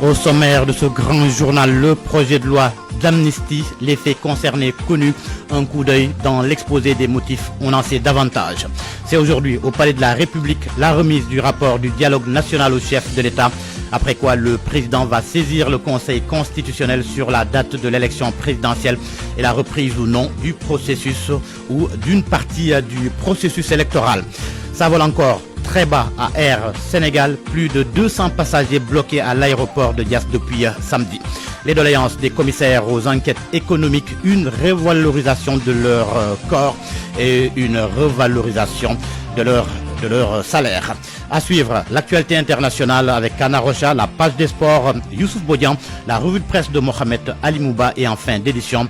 Au sommaire de ce grand journal, le projet de loi d'amnistie, les faits concernés connus, un coup d'œil dans l'exposé des motifs, on en sait davantage. C'est aujourd'hui au Palais de la République la remise du rapport du dialogue national au chef de l'État, après quoi le président va saisir le Conseil constitutionnel sur la date de l'élection présidentielle et la reprise ou non du processus ou d'une partie du processus électoral. Ça vole encore très bas à Air Sénégal, plus de 200 passagers bloqués à l'aéroport de Diass depuis samedi. Les doléances des commissaires aux enquêtes économiques, une revalorisation de leur corps et une revalorisation de leur salaire. À suivre, l'actualité internationale avec Kana Rocha, la page des sports, Youssouf Bodian, la revue de presse de Mohamed Ali Mouba et en fin d'édition,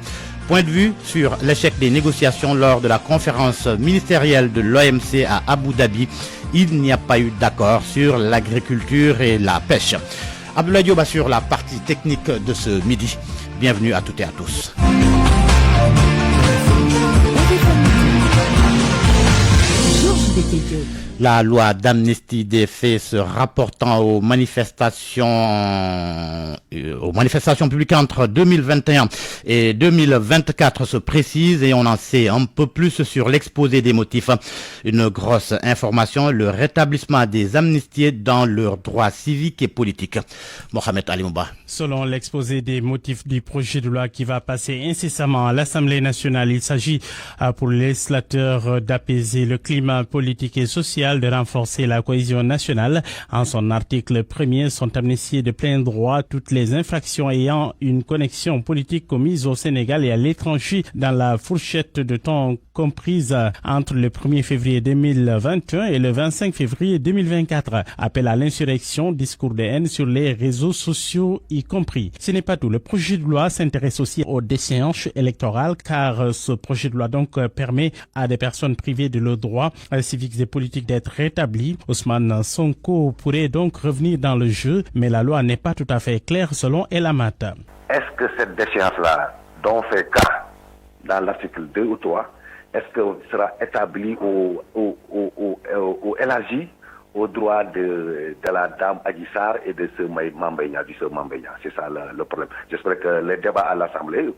point de vue sur l'échec des négociations lors de la conférence ministérielle de l'OMC à Abu Dhabi. Il n'y a pas eu d'accord sur l'agriculture et la pêche. Abdoulaye Diop assure la partie technique de ce midi. Bienvenue à toutes et à tous. La loi d'amnistie des faits se rapportant aux manifestations publiques entre 2021 et 2024 se précise et on en sait un peu plus sur l'exposé des motifs. Une grosse information, le rétablissement des amnistiés dans leurs droits civiques et politiques. Mohamed Ali Mouba. Selon l'exposé des motifs du projet de loi qui va passer incessamment à l'Assemblée nationale, il s'agit pour le législateur d'apaiser le climat politique et social, de renforcer la cohésion nationale. En son article premier, sont amnistiées de plein droit toutes les infractions ayant une connexion politique commises au Sénégal et à l'étranger dans la fourchette de temps comprise entre le 1er février 2021 et le 25 février 2024. Appel à l'insurrection, discours de haine sur les réseaux sociaux y compris. Ce n'est pas tout. Le projet de loi s'intéresse aussi aux déchéances électorales car ce projet de loi donc permet à des personnes privées de leurs droits civiques et politiques d'être rétabli. Ousmane Sonko pourrait donc revenir dans le jeu, mais la loi n'est pas tout à fait claire selon Elamat. Est-ce que cette déchéance-là, dont fait cas dans l'article 2 ou 3, est-ce que sera établie ou élargie au droit de la dame Adji Sarr et de ce Mambéignan, c'est ça le problème. J'espère que les débats à l'Assemblée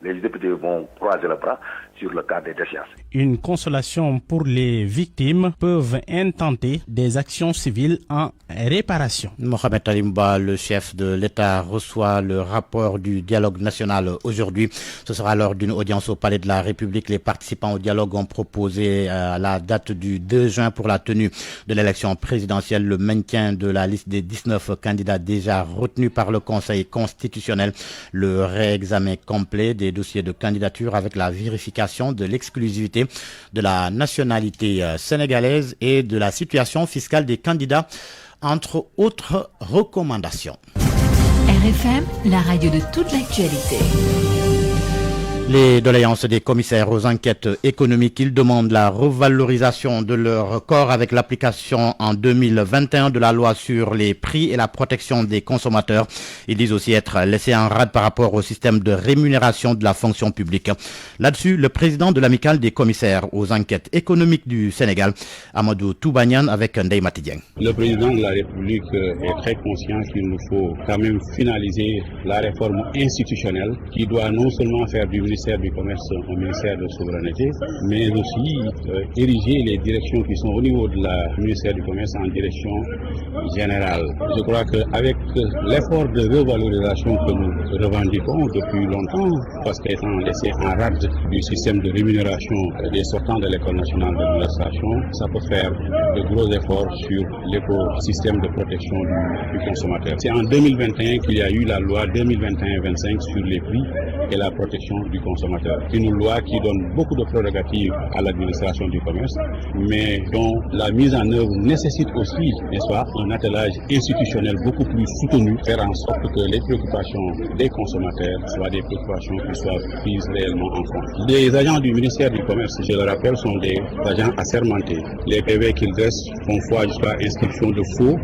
les députés vont croiser le bras sur le cas des déchéances. Une consolation pour les victimes, peuvent intenter des actions civiles en réparation. Mohamed Ali Mouba, le chef de l'État, reçoit le rapport du dialogue national aujourd'hui. Ce sera lors d'une audience au Palais de la République. Les participants au dialogue ont proposé la date du 2 juin pour la tenue de l'élection présidentielle, le maintien de la liste des 19 candidats déjà retenus par le Conseil constitutionnel, le réexamen complet des dossiers de candidature avec la vérification de l'exclusivité de la nationalité sénégalaise et de la situation fiscale des candidats, entre autres recommandations. RFM, la radio de toute l'actualité. Les doléances des commissaires aux enquêtes économiques, ils demandent la revalorisation de leur corps avec l'application en 2021 de la loi sur les prix et la protection des consommateurs. Ils disent aussi être laissés en rade par rapport au système de rémunération de la fonction publique. Là-dessus, le président de l'amicale des commissaires aux enquêtes économiques du Sénégal, Amadou Toubanian, avec Ndeye Matidien. Le président de la République est très conscient qu'il nous faut quand même finaliser la réforme institutionnelle qui doit non seulement faire du ministère du Commerce au ministère de Souveraineté, mais aussi ériger les directions qui sont au niveau de la ministère du Commerce en direction générale. Je crois qu'avec l'effort de revalorisation que nous revendiquons depuis longtemps, parce qu'étant laissé en rade du système de rémunération des sortants de l'École nationale de l'administration, ça peut faire de gros efforts sur l'écosystème de protection du consommateur. C'est en 2021 qu'il y a eu la loi 2021-25 sur les prix et la protection du consommateur. Une loi qui donne beaucoup de prérogatives à l'administration du commerce, mais dont la mise en œuvre nécessite aussi, n'est-ce pas, un attelage institutionnel beaucoup plus soutenu, faire en sorte que les préoccupations des consommateurs soient des préoccupations qui soient prises réellement en compte. Les agents du ministère du Commerce, je le rappelle, sont des agents assermentés. Les PV qu'ils dressent font foi jusqu'à inscription de faux,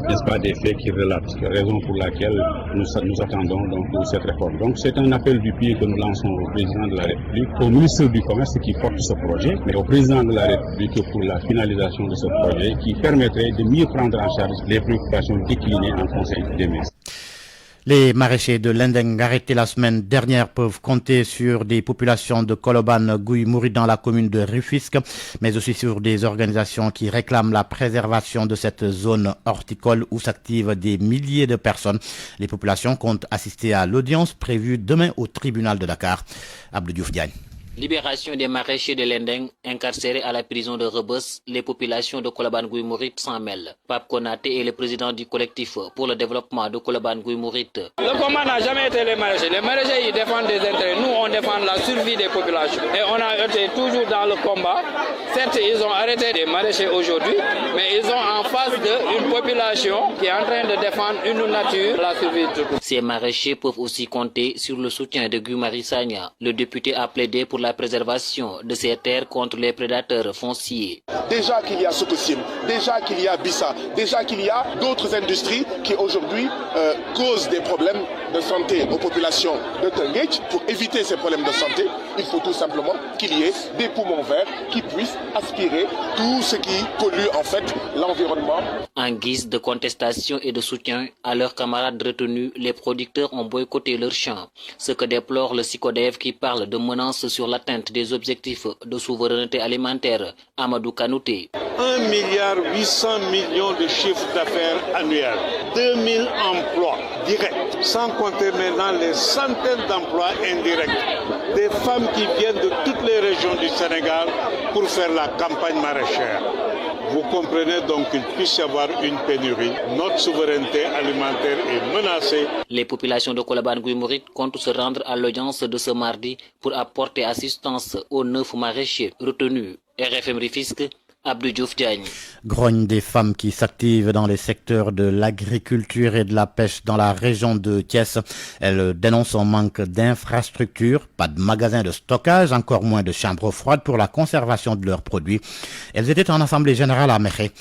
n'est-ce pas, des faits qu'ils relatent. Raison pour laquelle nous attendons donc cette réforme. Donc c'est un appel du pied que nous lançons au président de la République, au ministre du Commerce qui porte ce projet, mais au président de la République pour la finalisation de ce projet qui permettrait de mieux prendre en charge les préoccupations déclinées en Conseil des ministres. Les maraîchers de Lendeng arrêtés la semaine dernière peuvent compter sur des populations de Koloban, Gouy Mouride dans la commune de Rufisque, mais aussi sur des organisations qui réclament la préservation de cette zone horticole où s'activent des milliers de personnes. Les populations comptent assister à l'audience prévue demain au tribunal de Dakar. Abdou Diouf Diagne. Libération des maraîchers de Lendeng incarcérés à la prison de Rebeuss, les populations de Koloban Gouy Mouride s'en mêlent. Pape Konaté est le président du collectif pour le développement de Koloban Gouy Mouride. Le combat n'a jamais été les maraîchers. Les maraîchers, ils défendent des intérêts. Nous, on défend la survie des populations. Et on a été toujours dans le combat. Certes, ils ont arrêté les maraîchers aujourd'hui, mais ils sont en face d'une population qui est en train de défendre une nature, la survie de tout. Ces maraîchers peuvent aussi compter sur le soutien de Guy Marius Sagna. Le député a plaidé pour la préservation de ces terres contre les prédateurs fonciers. Déjà qu'il y a Sokosim, déjà qu'il y a Bissa, déjà qu'il y a d'autres industries qui aujourd'hui causent des problèmes de santé aux populations de Tenguech. Pour éviter ces problèmes de santé, il faut tout simplement qu'il y ait des poumons verts qui puissent aspirer tout ce qui pollue en fait l'environnement. En guise de contestation et de soutien à leurs camarades retenus, les producteurs ont boycotté leurs champs. Ce que déplore le SICODEV qui parle de menaces sur l'atteinte des objectifs de souveraineté alimentaire. Amadou Kanouté. 1,8 milliard de chiffre d'affaires annuel, 2000 emplois directs, sans compter maintenant les centaines d'emplois indirects. Des femmes qui viennent de toutes les régions du Sénégal pour faire la campagne maraîchère. Vous comprenez donc qu'il puisse y avoir une pénurie. Notre souveraineté alimentaire est menacée. Les populations de Koloban Gouy Mouride comptent se rendre à l'audience de ce mardi pour apporter assistance aux 9 maraîchers retenus. RFM Rufisque, Abdou Diouf Diagne. Grogne des femmes qui s'activent dans les secteurs de l'agriculture et de la pêche dans la région de Thiès. Elles dénoncent un manque d'infrastructures, pas de magasins de stockage, encore moins de chambres froides pour la conservation de leurs produits. Elles étaient en assemblée générale à Mekhe.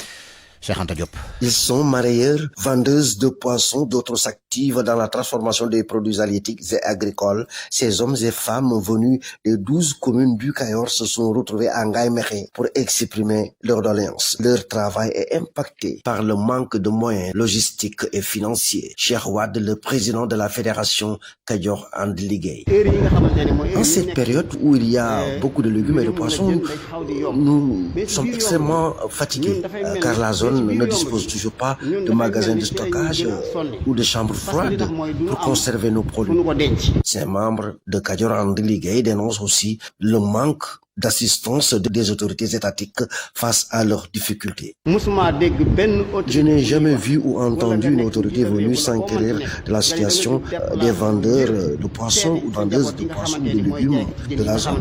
Ils sont marailleurs, vendeuses de poissons, d'autres s'activent dans la transformation des produits halieutiques et agricoles. Ces hommes et femmes venus des 12 communes du Cayor se sont retrouvés à Ngaïmekhe pour exprimer leur doléance. Leur travail est impacté par le manque de moyens logistiques et financiers. Cheikh Wad, le président de la fédération Cayor Andligay. En cette période où il y a beaucoup de légumes et de poissons, nous sommes extrêmement fatigués car la zone ne dispose toujours pas de magasins de stockage ou de chambres froides pour conserver nos produits. Ces membres de Cayor Andligay dénoncent aussi le manque d'assistance des autorités étatiques face à leurs difficultés. Je n'ai jamais vu ou entendu une autorité venue s'enquérir de la situation des vendeurs de poissons ou vendeuses de poissons ou de légumes de la zone.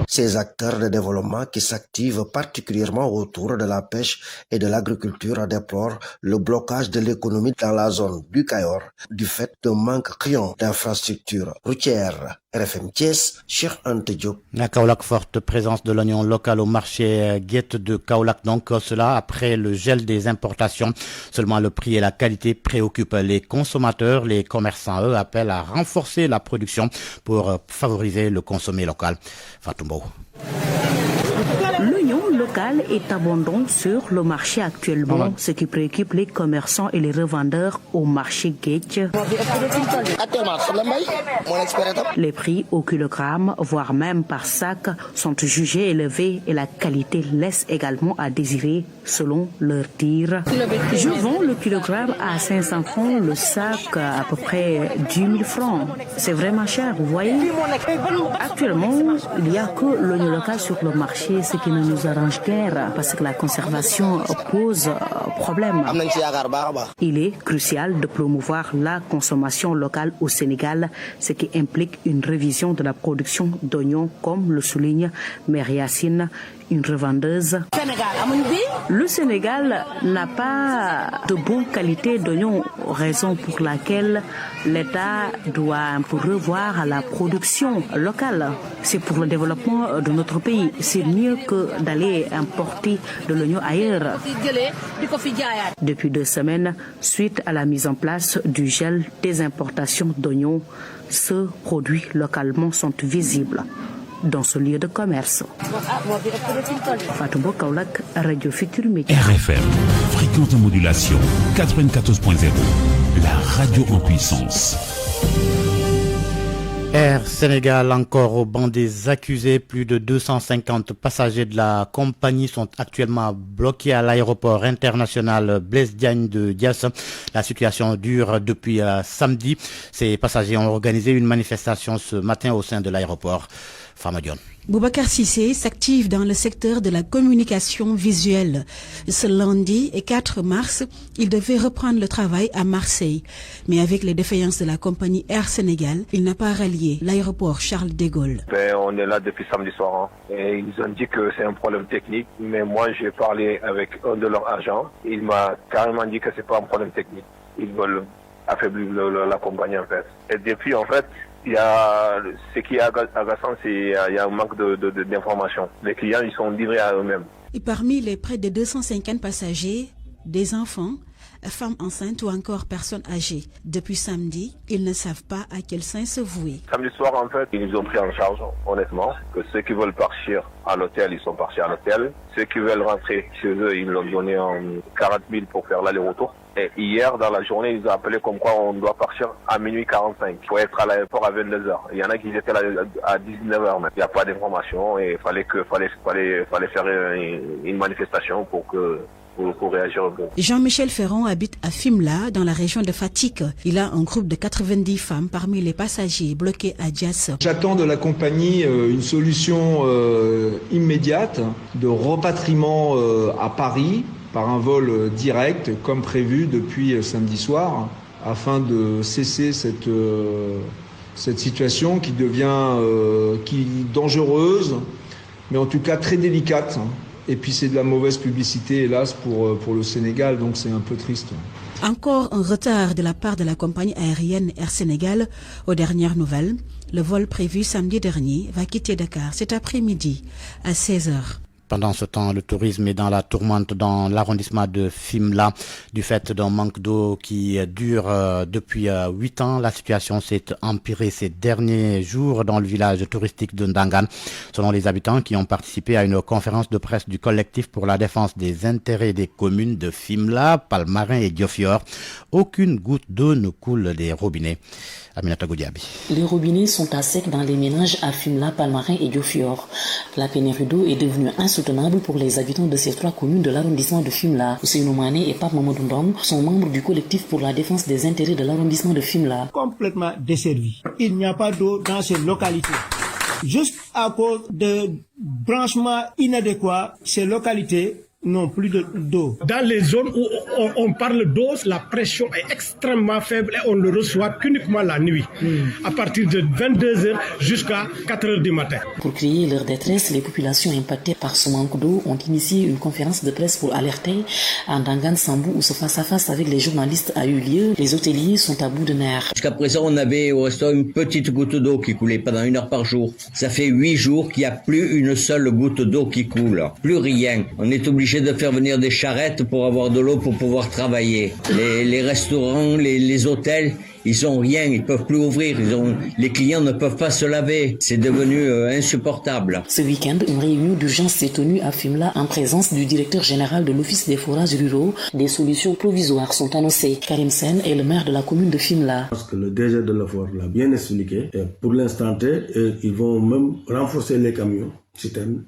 Ces acteurs de développement qui s'activent particulièrement autour de la pêche et de l'agriculture déplorent le blocage de l'économie dans la zone du Cayor du fait d'un manque criant d'infrastructures routières. RFM Thiès, Cheikh Anta Diop. La Kaolack, forte présence de l'oignon local au marché Guette de Kaolack. Donc cela après le gel des importations. Seulement le prix et la qualité préoccupent les consommateurs. Les commerçants, eux, appellent à renforcer la production pour favoriser le consommé local. Fatou. L'oignon local est abondant sur le marché actuellement, ce qui préoccupe les commerçants et les revendeurs au marché Guetch. Les prix au kilogramme, voire même par sac, sont jugés élevés et la qualité laisse également à désirer selon leur tir. Je vends le kilogramme à 500 francs, le sac à peu près 10 000 francs. C'est vraiment cher, vous voyez. Actuellement, il n'y a que l'oignon local sur le marché, ce qui ne nous arrange guère parce que la conservation pose problème. Il est crucial de promouvoir la consommation locale au Sénégal, ce qui implique une révision de la production d'oignons, comme le souligne Mériacine, une revendeuse. Le Sénégal n'a pas de bonne qualité d'oignons, raison pour laquelle l'État doit un peu revoir la production locale. C'est pour le développement de notre pays. C'est mieux que d'aller importer de l'oignon ailleurs. Depuis 2 semaines, suite à la mise en place du gel des importations d'oignons, ceux produits localement sont visibles dans ce lieu de commerce. Fatou Kaolack, Radio Futur Média. RFM, fréquence de modulation 94.0. la radio en puissance. Air Sénégal encore au banc des accusés. Plus de 250 passagers de la compagnie sont actuellement bloqués à l'aéroport international Blaise Diagne de Diass. La situation dure depuis samedi. Ces passagers ont organisé une manifestation ce matin au sein de l'aéroport. Famadion. Boubacar Sissé s'active dans le secteur de la communication visuelle. Ce lundi et 4 mars, il devait reprendre le travail à Marseille. Mais avec les défaillances de la compagnie Air Sénégal, il n'a pas rallié l'aéroport Charles de Gaulle. On est là depuis samedi soir. Et ils ont dit que c'est un problème technique. Mais moi, j'ai parlé avec un de leurs agents. Il m'a carrément dit que c'est pas un problème technique. Ils veulent affaiblir la compagnie en fait. Et depuis en fait, il y a ce qui est agaçant, c'est il y a un manque d'informations. Les clients, ils sont livrés à eux-mêmes. Et parmi les près de 250 passagers, des enfants, femmes enceintes ou encore personnes âgées. Depuis samedi, ils ne savent pas à quel sein se vouer. Samedi soir, en fait, ils nous ont pris en charge, honnêtement, que ceux qui veulent partir à l'hôtel, ils sont partis à l'hôtel. Ceux qui veulent rentrer chez eux, ils l'ont donné en 40 000 pour faire l'aller-retour. Et hier, dans la journée, ils ont appelé comme quoi on doit partir à minuit 45. Il faut être à l'aéroport à 22h. Il y en a qui étaient là à 19h. Il n'y a pas d'information et fallait faire une manifestation pour réagir un peu. Jean-Michel Ferron habite à Fimela, dans la région de Fatick. Il a un groupe de 90 femmes parmi les passagers bloqués à Diass. J'attends de la compagnie une solution immédiate de repatriement à Paris par un vol direct, comme prévu depuis samedi soir, afin de cesser cette situation qui devient dangereuse, mais en tout cas très délicate. Et puis c'est de la mauvaise publicité, hélas, pour le Sénégal, donc c'est un peu triste. Encore un retard de la part de la compagnie aérienne Air Sénégal. Aux dernières nouvelles, le vol prévu samedi dernier va quitter Dakar cet après-midi à 16h. Pendant ce temps, le tourisme est dans la tourmente dans l'arrondissement de Fimela du fait d'un manque d'eau qui dure depuis 8 ans. La situation s'est empirée ces derniers jours dans le village touristique de Ndangan. Selon les habitants qui ont participé à une conférence de presse du collectif pour la défense des intérêts des communes de Fimela, Palmarin et Diofior, aucune goutte d'eau ne coule des robinets. Aminata Goudiaby. Les robinets sont à sec dans les ménages à Fimela, Palmarin et Diofior. La pénurie d'eau est devenue insoutenable pour les habitants de ces 3 communes de l'arrondissement de Fimela. Ousseynou Mané et Pape Mamadou Ndong sont membres du collectif pour la défense des intérêts de l'arrondissement de Fimela. Complètement desservi. Il n'y a pas d'eau dans ces localités. Juste à cause de branchements inadéquats, ces localités n'ont plus d'eau. Dans les zones où on parle d'eau, la pression est extrêmement faible et on ne le reçoit qu'uniquement la nuit, à partir de 22h jusqu'à 4h du matin. Pour crier leur détresse, les populations impactées par ce manque d'eau ont initié une conférence de presse pour alerter. À Ndangan Sambou, où ce face-à-face avec les journalistes a eu lieu, les hôteliers sont à bout de nerfs. Jusqu'à présent, on avait au restaurant une petite goutte d'eau qui coulait pendant 1 heure par jour. Ça fait 8 jours qu'il n'y a plus une seule goutte d'eau qui coule. Plus rien. On est obligé de faire venir des charrettes pour avoir de l'eau pour pouvoir travailler. Les restaurants, les hôtels, ils ont rien, ils peuvent plus ouvrir, les clients ne peuvent pas se laver. C'est devenu insupportable. Ce week-end, une réunion d'urgence s'est tenue à Fimela en présence du directeur général de l'Office des forages ruraux. Des solutions provisoires sont annoncées. Karim Sen est le maire de la commune de Fimela. Parce que le DG de l'OFOR l'a bien expliqué. Et pour l'instant, ils vont même renforcer les camions.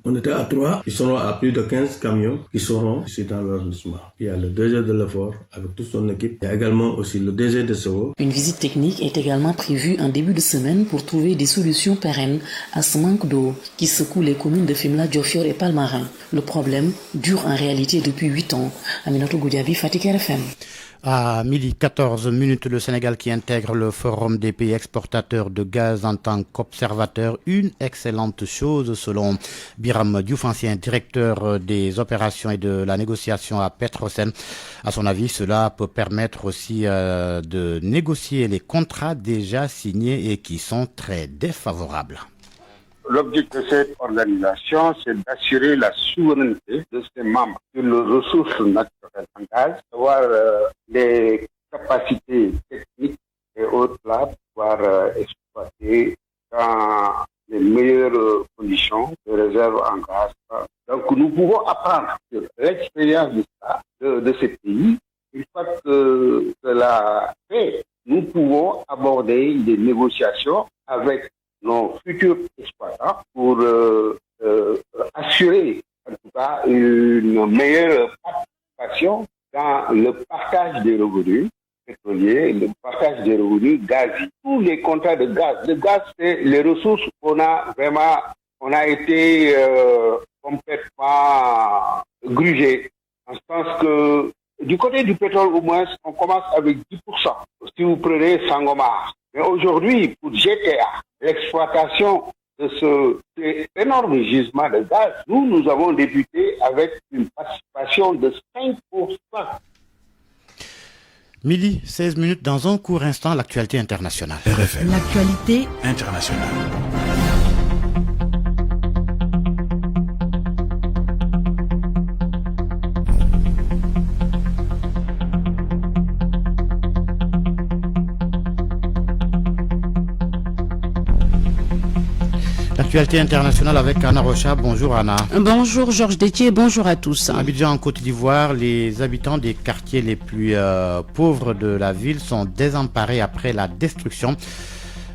On était à 3, ils seront à plus de 15 camions qui seront ici dans l'arrondissement. Il y a le DG de l'effort avec toute son équipe. Il y a également aussi le DG de SEO. Une visite technique est également prévue en début de semaine pour trouver des solutions pérennes à ce manque d'eau qui secoue les communes de Fimela, Diofior et Palmarin. Le problème dure en réalité depuis 8 ans. Aminatou Goudiaby, Fatick RFM. À 12h14, le Sénégal qui intègre le Forum des pays exportateurs de gaz en tant qu'observateur. Une excellente chose selon Biram Diouf, ancien directeur des opérations et de la négociation à Petrosen. À son avis, cela peut permettre aussi de négocier les contrats déjà signés et qui sont très défavorables. L'objectif de cette organisation, c'est d'assurer la souveraineté de ses membres sur les ressources naturelles en gaz, d'avoir les capacités techniques et autres là, pouvoir exploiter dans les meilleures conditions de réserve en gaz. Donc nous pouvons apprendre de l'expérience de ces pays. Une fois que cela fait, pouvons aborder des négociations avec nos futurs exploitants pour assurer en tout cas une meilleure participation dans le partage des revenus pétroliers, le partage des revenus gaziers. Tous les contrats de gaz. Le gaz, c'est les ressources qu'on a vraiment, on a été complètement grugés. En ce sens que du côté du pétrole, au moins, on commence avec 10%. Si vous prenez Sangomar. Mais aujourd'hui, pour GTA, l'exploitation de ce énorme gisement de gaz, nous avons débuté avec une participation de 5%. Midi, 16 minutes, dans un court instant, l'actualité internationale. RFM. L'actualité internationale. L'actualité internationale avec Anna Rocha. Bonjour Anna. Bonjour Georges Détier, bonjour à tous. À Abidjan, en Côte d'Ivoire, les habitants des quartiers les plus pauvres de la ville sont désemparés après la destruction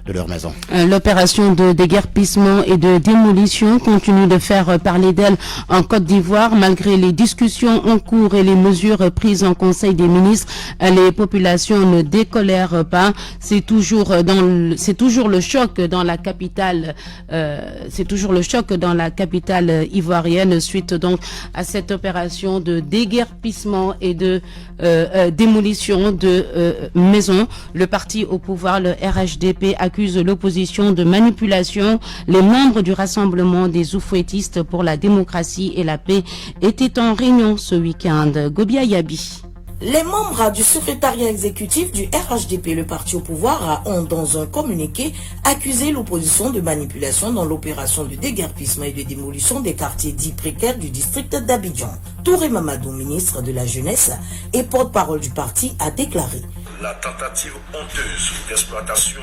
de leur maison. L'opération de déguerpissement et de démolition continue de faire parler d'elle en Côte d'Ivoire. Malgré les discussions en cours et les mesures prises en Conseil des ministres, les populations ne décolèrent pas. C'est toujours le choc dans la capitale. C'est toujours le choc dans la capitale ivoirienne suite donc à cette opération de déguerpissement et de démolition de maisons. Le parti au pouvoir, le RHDP, accuse l'opposition de manipulation. Les membres du Rassemblement des oufouettistes pour la démocratie et la paix étaient en réunion ce week-end. Gobia Yabi. Les membres du secrétariat exécutif du RHDP, le parti au pouvoir, ont dans un communiqué accusé l'opposition de manipulation dans l'opération de déguerpissement et de démolition des quartiers dits précaires du district d'Abidjan. Touré Mamadou, ministre de la Jeunesse et porte-parole du parti, a déclaré: la tentative honteuse d'exploitation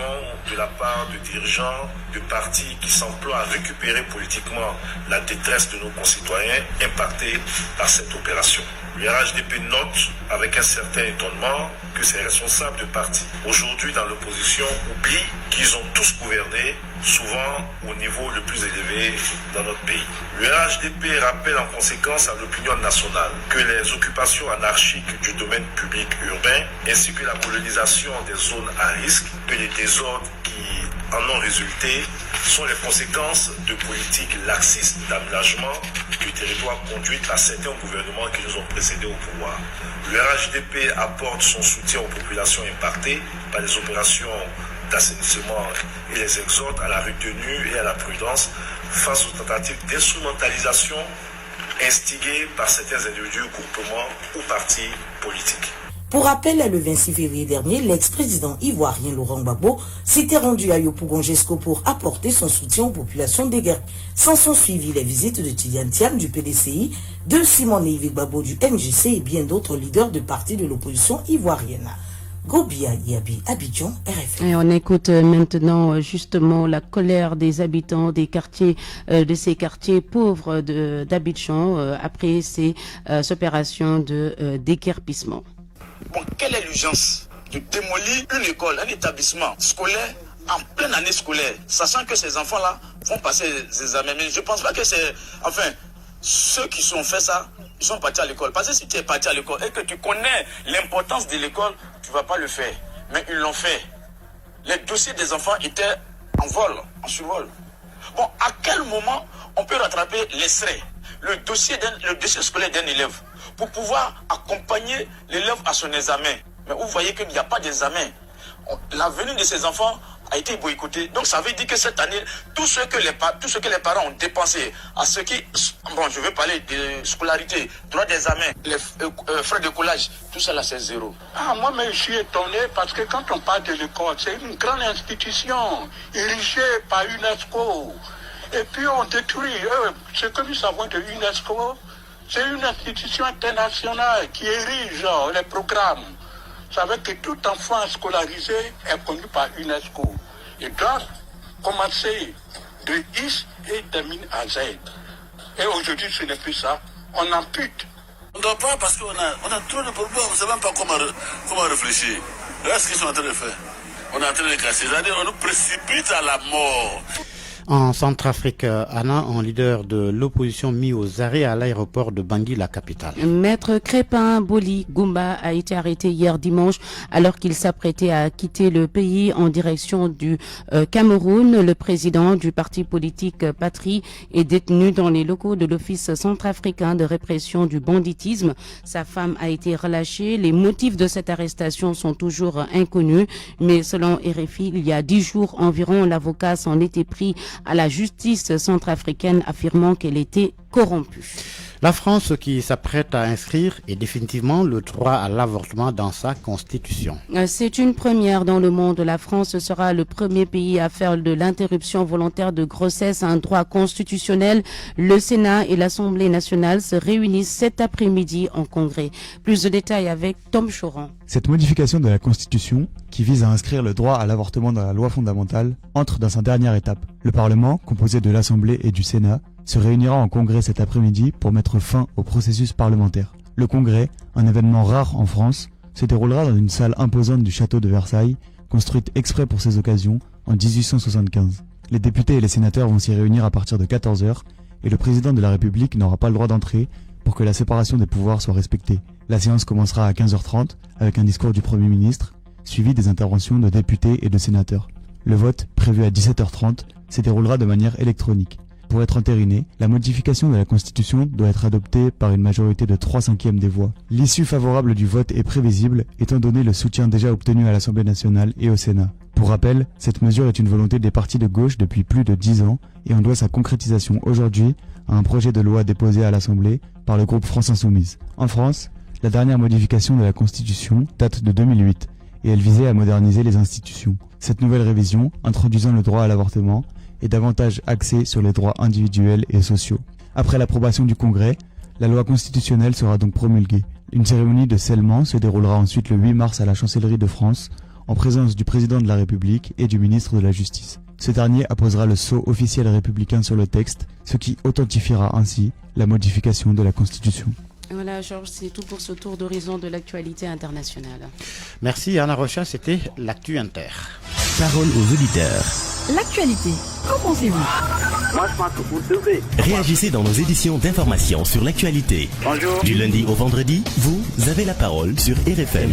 de la part de dirigeants de partis qui s'emploient à récupérer politiquement la détresse de nos concitoyens impactés par cette opération. Le RHDP note avec un certain étonnement que ces responsables de partis, aujourd'hui dans l'opposition, oublient qu'ils ont tous gouverné, souvent au niveau le plus élevé dans notre pays. Le RHDP rappelle en conséquence à l'opinion nationale que les occupations anarchiques du domaine public urbain, ainsi que la colonisation des zones à risque, que les désordres qui en ont résulté sont les conséquences de politiques laxistes d'aménagement du territoire conduites par certains gouvernements qui nous ont précédés au pouvoir. Le RHDP apporte son soutien aux populations impactées par les opérations d'assainissement et les exhorte à la retenue et à la prudence face aux tentatives d'instrumentalisation instigées par certains individus, groupements ou partis politiques. Pour rappel, le 26 février dernier, l'ex-président ivoirien Laurent Gbagbo s'était rendu à Yopougonjesco pour apporter son soutien aux populations déguerpies. S'en sont suivis les visites de Tidiane Thiam du PDCI, de Simone Yves Gbagbo du MJC et bien d'autres leaders de partis de l'opposition ivoirienne. Gobia Yabi, Abidjan, RFM. Et on écoute maintenant justement la colère des habitants des quartiers, de ces quartiers pauvres d'Abidjan après ces opérations de déguerpissement. Bon, quelle est l'urgence de démolir une école, un établissement scolaire en pleine année scolaire, sachant que ces enfants-là vont passer des examens? Mais je ne pense pas que c'est... Enfin, ceux qui ont fait ça, ils sont partis à l'école. Parce que si tu es parti à l'école et que tu connais l'importance de l'école, tu ne vas pas le faire. Mais ils l'ont fait. Les dossiers des enfants étaient en vol, en survol. Bon, à quel moment on peut rattraper l'extrait, le dossier scolaire d'un élève, pour pouvoir accompagner l'élève à son examen? Mais vous voyez qu'il n'y a pas d'examen. La venue de ces enfants a été boycottée. Donc ça veut dire que cette année, tout ce que les parents ont dépensé à ce qui... Bon, je vais parler de scolarité, droit d'examen, les frais de collage, tout ça là c'est zéro. Moi-même je suis étonné parce que quand on parle de l'école, c'est une grande institution érigée par UNESCO. Et puis on détruit. Ce que nous savons de UNESCO, c'est une institution internationale qui érige les programmes. Ça veut dire que tout enfant scolarisé est connu par UNESCO. Il doit commencer de X et termine à Z. Et aujourd'hui, ce n'est plus ça. On ampute. On ne doit parce qu'on a trop de problèmes. On ne sait même pas comment réfléchir. Regarde ce qu'ils sont en train de faire. on est en train de casser. C'est-à-dire on nous précipite à la mort. En Centrafrique, Anna, un leader de l'opposition mis aux arrêts à l'aéroport de Bangui, la capitale. Maître Crépin Boli Goumba a été arrêté hier dimanche alors qu'il s'apprêtait à quitter le pays en direction du Cameroun. Le président du parti politique Patrie est détenu dans les locaux de l'Office centrafricain de répression du banditisme. Sa femme a été relâchée. Les motifs de cette arrestation sont toujours inconnus, mais selon RFI, il y a 10 jours environ, l'avocat s'en était pris à la justice centrafricaine affirmant qu'elle était corrompue. La France qui s'apprête à inscrire est définitivement le droit à l'avortement dans sa constitution. C'est une première dans le monde. La France sera le premier pays à faire de l'interruption volontaire de grossesse un droit constitutionnel. Le Sénat et l'Assemblée nationale se réunissent cet après-midi en congrès. Plus de détails avec Tom Choran. Cette modification de la Constitution, qui vise à inscrire le droit à l'avortement dans la loi fondamentale, entre dans sa dernière étape. Le Parlement, composé de l'Assemblée et du Sénat, se réunira en congrès cet après-midi pour mettre fin au processus parlementaire. Le congrès, un événement rare en France, se déroulera dans une salle imposante du château de Versailles, construite exprès pour ces occasions en 1875. Les députés et les sénateurs vont s'y réunir à partir de 14h et le président de la République n'aura pas le droit d'entrer pour que la séparation des pouvoirs soit respectée. La séance commencera à 15h30 avec un discours du Premier ministre, suivi des interventions de députés et de sénateurs. Le vote, prévu à 17h30, se déroulera de manière électronique. Pour être entérinée, la modification de la Constitution doit être adoptée par une majorité de 3/5 des voix. L'issue favorable du vote est prévisible, étant donné le soutien déjà obtenu à l'Assemblée nationale et au Sénat. Pour rappel, cette mesure est une volonté des partis de gauche depuis plus de 10 ans et on doit sa concrétisation aujourd'hui à un projet de loi déposé à l'Assemblée par le groupe France Insoumise. En France, la dernière modification de la Constitution date de 2008 et elle visait à moderniser les institutions. Cette nouvelle révision, introduisant le droit à l'avortement, est davantage axée sur les droits individuels et sociaux. Après l'approbation du Congrès, la loi constitutionnelle sera donc promulguée. Une cérémonie de scellement se déroulera ensuite le 8 mars à la Chancellerie de France, en présence du président de la République et du ministre de la Justice. Ce dernier apposera le sceau officiel républicain sur le texte, ce qui authentifiera ainsi la modification de la Constitution. Voilà, Georges, c'est tout pour ce tour d'horizon de l'actualité internationale. Merci Anna Rocha, c'était l'Actu Inter. Parole aux auditeurs. L'actualité, qu'en pensez-vous? Moi, je pense que vous devez. Réagissez dans nos éditions d'information sur l'actualité. Bonjour. Du lundi au vendredi, vous avez la parole sur RFM.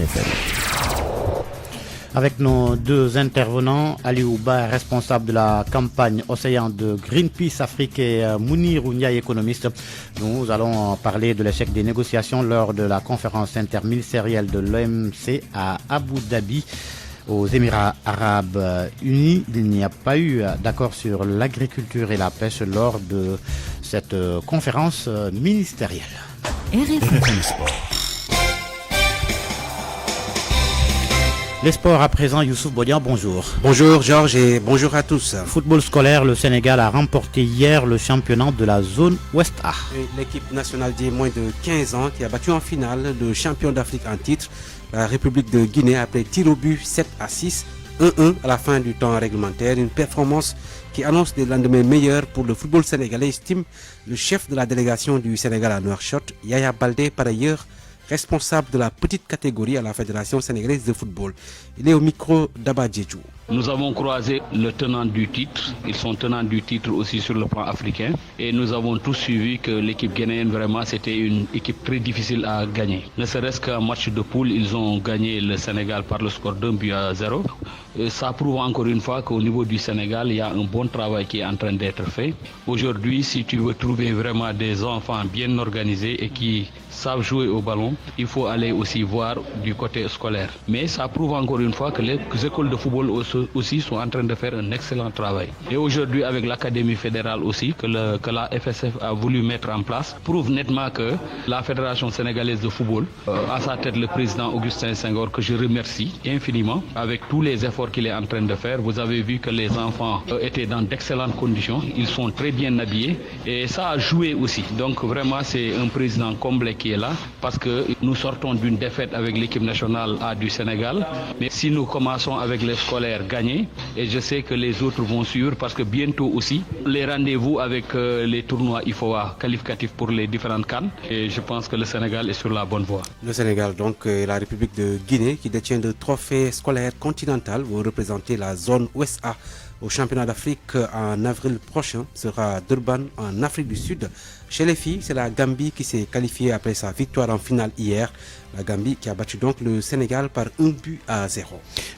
Avec nos deux intervenants, Ali Ouba, responsable de la campagne Océan de Greenpeace Afrique, et Mounir Ouniaï, économiste, nous allons parler de l'échec des négociations lors de la conférence interministérielle de l'OMC à Abu Dhabi. Aux Émirats Arabes Unis, il n'y a pas eu d'accord sur l'agriculture et la pêche lors de cette conférence ministérielle. Les sports à présent, Youssouf Bodian, bonjour. Bonjour Georges et bonjour à tous. Football scolaire, le Sénégal a remporté hier le championnat de la zone Ouest A. L'équipe nationale des moins de 15 ans qui a battu en finale le champion d'Afrique en titre, la République de Guinée, après tir au but 7-6, 1-1 à la fin du temps réglementaire. Une performance qui annonce des lendemains meilleurs pour le football sénégalais, estime le chef de la délégation du Sénégal à Nouakchott, Yaya Baldé, par ailleurs responsable de la petite catégorie à la Fédération sénégalaise de football. Il est au micro d'Abba Djedjou. Nous avons croisé le tenant du titre, ils sont tenants du titre aussi sur le plan africain, et nous avons tous suivi que l'équipe ghanéenne, vraiment, c'était une équipe très difficile à gagner. Ne serait-ce qu'un match de poule, ils ont gagné le Sénégal par le score d'1-0. Ça prouve encore une fois qu'au niveau du Sénégal, il y a un bon travail qui est en train d'être fait. Aujourd'hui, si tu veux trouver vraiment des enfants bien organisés et qui savent jouer au ballon, il faut aller aussi voir du côté scolaire. Mais ça prouve encore une fois que les écoles de football aussi sont en train de faire un excellent travail. Et aujourd'hui, avec l'Académie fédérale aussi, que la FSF a voulu mettre en place, prouve nettement que la Fédération sénégalaise de football, à sa tête le président Augustin Senghor, que je remercie infiniment, avec tous les efforts qu'il est en train de faire. Vous avez vu que les enfants étaient dans d'excellentes conditions, ils sont très bien habillés et ça a joué aussi. Donc vraiment, c'est un président complet qui est là, parce que nous sortons d'une défaite avec l'équipe nationale A du Sénégal. Mais si nous commençons avec les scolaires faire gagner et je sais que les autres vont suivre parce que bientôt aussi les rendez-vous avec les tournois IFOA qualificatifs pour les différentes CAN et je pense que le Sénégal est sur la bonne voie. Le Sénégal donc et la République de Guinée qui détient le trophée scolaire continental vont représenter la zone Ouest A au championnat d'Afrique en avril prochain, sera Durban en Afrique du Sud. Chez les filles, c'est la Gambie qui s'est qualifiée après sa victoire en finale hier. La Gambie qui a battu donc le Sénégal par 1-0.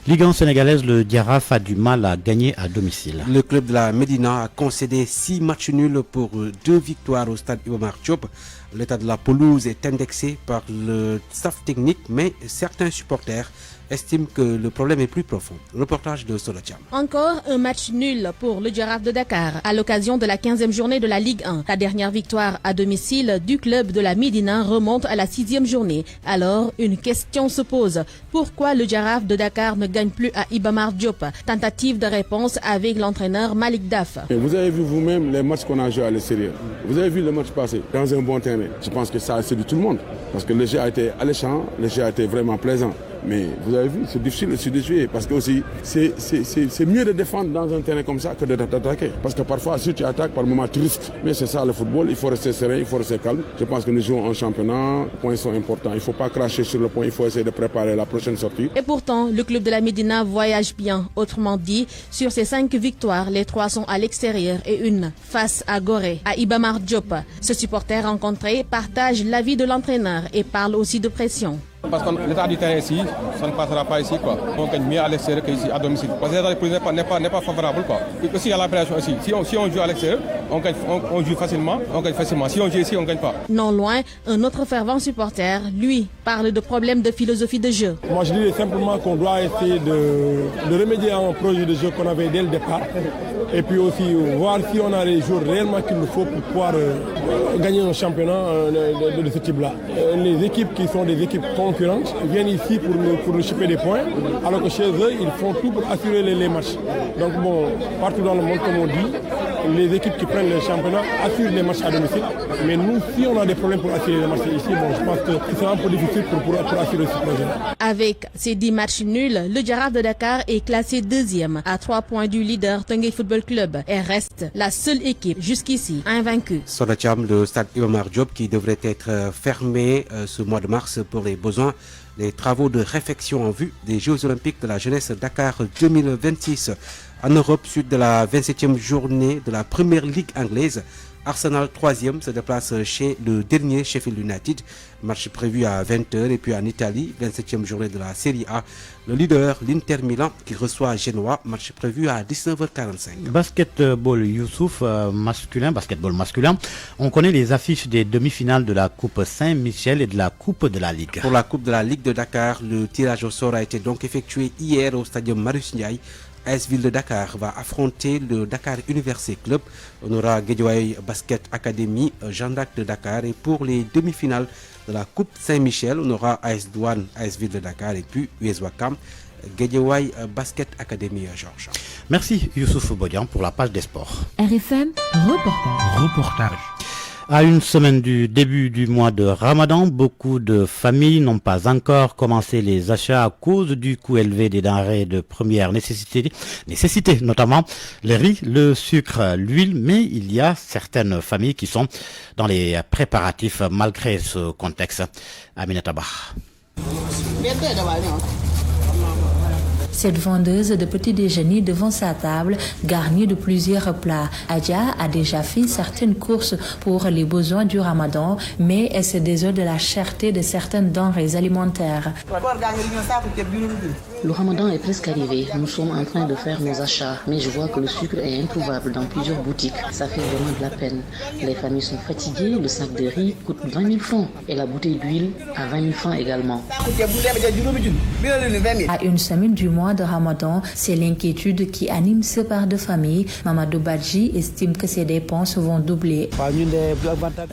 Ligue 1 sénégalaise, le Diaraf a du mal à gagner à domicile. Le club de la Médina a concédé 6 matchs nuls pour 2 victoires au stade Iba Mar Diop. L'état de la pelouse est indexé par le staff technique, mais certains supporters estiment que le problème est plus profond. Reportage de Solatiam. Encore un match nul pour le Giraffe de Dakar à l'occasion de la 15e journée de la Ligue 1. La dernière victoire à domicile du club de la Médina remonte à la 6e journée. Alors, une question se pose. Pourquoi le Giraffe de Dakar ne gagne plus à Iba Mar Diop? Tentative de réponse avec l'entraîneur Malik Daf. Vous avez vu vous-même les matchs qu'on a joués à l'extérieur. Vous avez vu le match passé dans un bon terrain. Je pense que ça a séduit tout le monde. Parce que le jeu a été alléchant, le jeu a été vraiment plaisant. Mais vous avez vu, c'est difficile aussi de jouer parce que aussi c'est mieux de défendre dans un terrain comme ça que d'attaquer. Parce que parfois, si tu attaques, par moments tu risques. Mais c'est ça le football, il faut rester serein, il faut rester calme. Je pense que nous jouons en championnat, les points sont importants. Il ne faut pas cracher sur le point, il faut essayer de préparer la prochaine sortie. Et pourtant, le club de la Médina voyage bien. Autrement dit, sur ses 5 victoires, les 3 sont à l'extérieur et une face à Gorée, à Iba Mar Diop. Ce supporter rencontré partage l'avis de l'entraîneur et parle aussi de pression. Parce que l'état du terrain ici, ça ne passera pas ici, quoi. On gagne mieux à l'extérieur qu'ici, à domicile. Parce que l'état du terrain n'est pas favorable, quoi. Et aussi, il y a la pression aussi. Si on joue à l'extérieur, on joue facilement, on gagne facilement. Si on joue ici, on ne gagne pas. Non loin, un autre fervent supporter, lui, parle de problèmes de philosophie de jeu. Moi, je dirais simplement qu'on doit essayer de remédier à un projet de jeu qu'on avait dès le départ. Et puis aussi, voir si on a les joueurs réellement qu'il nous faut pour pouvoir gagner un championnat de ce type-là. Les équipes qui sont des équipes concurrentes viennent ici pour nous choper des points, alors que chez eux, ils font tout pour assurer les matchs. Donc bon, partout dans le monde, comme on dit, les équipes qui prennent le championnat assurent les matchs à domicile. Mais nous, si on a des problèmes pour assurer les matchs ici, bon, je pense que c'est un peu difficile pour assurer ce projet. Avec ces 10 matchs nuls, le Giraffe de Dakar est classé 2e à 3 points du leader Teungueth Football Club et reste la seule équipe jusqu'ici invaincue. Solatiam, le stade Iba Mar Diop qui devrait être fermé ce mois de mars pour les besoins des travaux de réfection en vue des Jeux Olympiques de la jeunesse Dakar 2026. En Europe, suite de la 27e journée de la Première Ligue anglaise, Arsenal 3e se déplace chez le dernier Sheffield United. Match prévu à 20h. Et puis en Italie, 27e journée de la Serie A, le leader, l'Inter Milan, qui reçoit Genoa. Match prévu à 19h45. Basketball Youssouf basketball masculin. On connaît les affiches des demi-finales de la Coupe Saint-Michel et de la Coupe de la Ligue. Pour la Coupe de la Ligue de Dakar, le tirage au sort a été donc effectué hier au stadium Marius Ndiaye. AS Ville de Dakar va affronter le Dakar University Club. On aura Guédiawaye Basket Academy, Jeanne d'Arc de Dakar. Et pour les demi-finales de la Coupe Saint-Michel, on aura AS Douane, AS Ville de Dakar et puis US Ouakam, Guédiawaye Basket Academy Georges. Merci Youssouf Bodian pour la page des sports. RFM, reportage. À une semaine du début du mois de Ramadan, beaucoup de familles n'ont pas encore commencé les achats à cause du coût élevé des denrées de première nécessité, notamment le riz, le sucre, l'huile, mais il y a certaines familles qui sont dans les préparatifs malgré ce contexte. Aminata Bah. Cette vendeuse de petit déjeuner devant sa table, garnie de plusieurs plats. Adja a déjà fait certaines courses pour les besoins du Ramadan, mais elle se désole de la cherté de certaines denrées alimentaires. Le Ramadan est presque arrivé. Nous sommes en train de faire nos achats, mais je vois que le sucre est introuvable dans plusieurs boutiques. Ça fait vraiment de la peine. Les familles sont fatiguées, le sac de riz coûte 20 000 francs et la bouteille d'huile à 20 000 francs également. À une semaine du mois de Ramadan, c'est l'inquiétude qui anime ce père de famille. Mamadou Badji estime que ses dépenses vont doubler.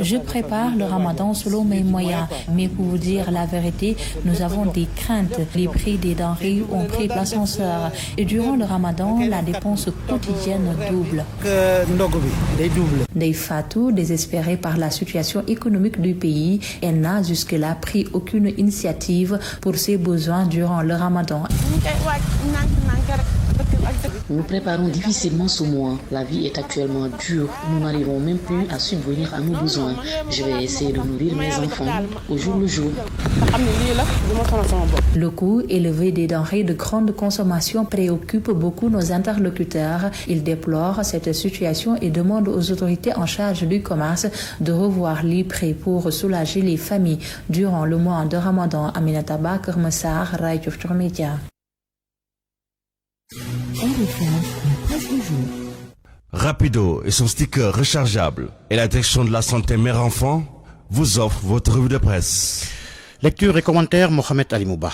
Je prépare le Ramadan selon mes moyens, mais pour vous dire la vérité, nous avons des craintes. Les prix des denrées qui ont pris l'ascenseur. Et durant le ramadan, la dépense quotidienne double. Ndeye Fatou, désespérée par la situation économique du pays, elle n'a jusque-là pris aucune initiative pour ses besoins durant le ramadan. Nous préparons difficilement ce mois. La vie est actuellement dure. Nous n'arrivons même plus à subvenir à nos besoins. Je vais essayer de nourrir mes enfants au jour le jour. Le coût élevé des denrées de grande consommation préoccupe beaucoup nos interlocuteurs. Ils déplorent cette situation et demandent aux autorités en charge du commerce de revoir les prix pour soulager les familles durant le mois de Ramadan. Aminata Ba, Keur Massar, Radio Futurs Médias. Rapido et son sticker rechargeable et la direction de la santé mère-enfant vous offrent votre revue de presse. Lecture et commentaires, Mohamed Ali Mouba.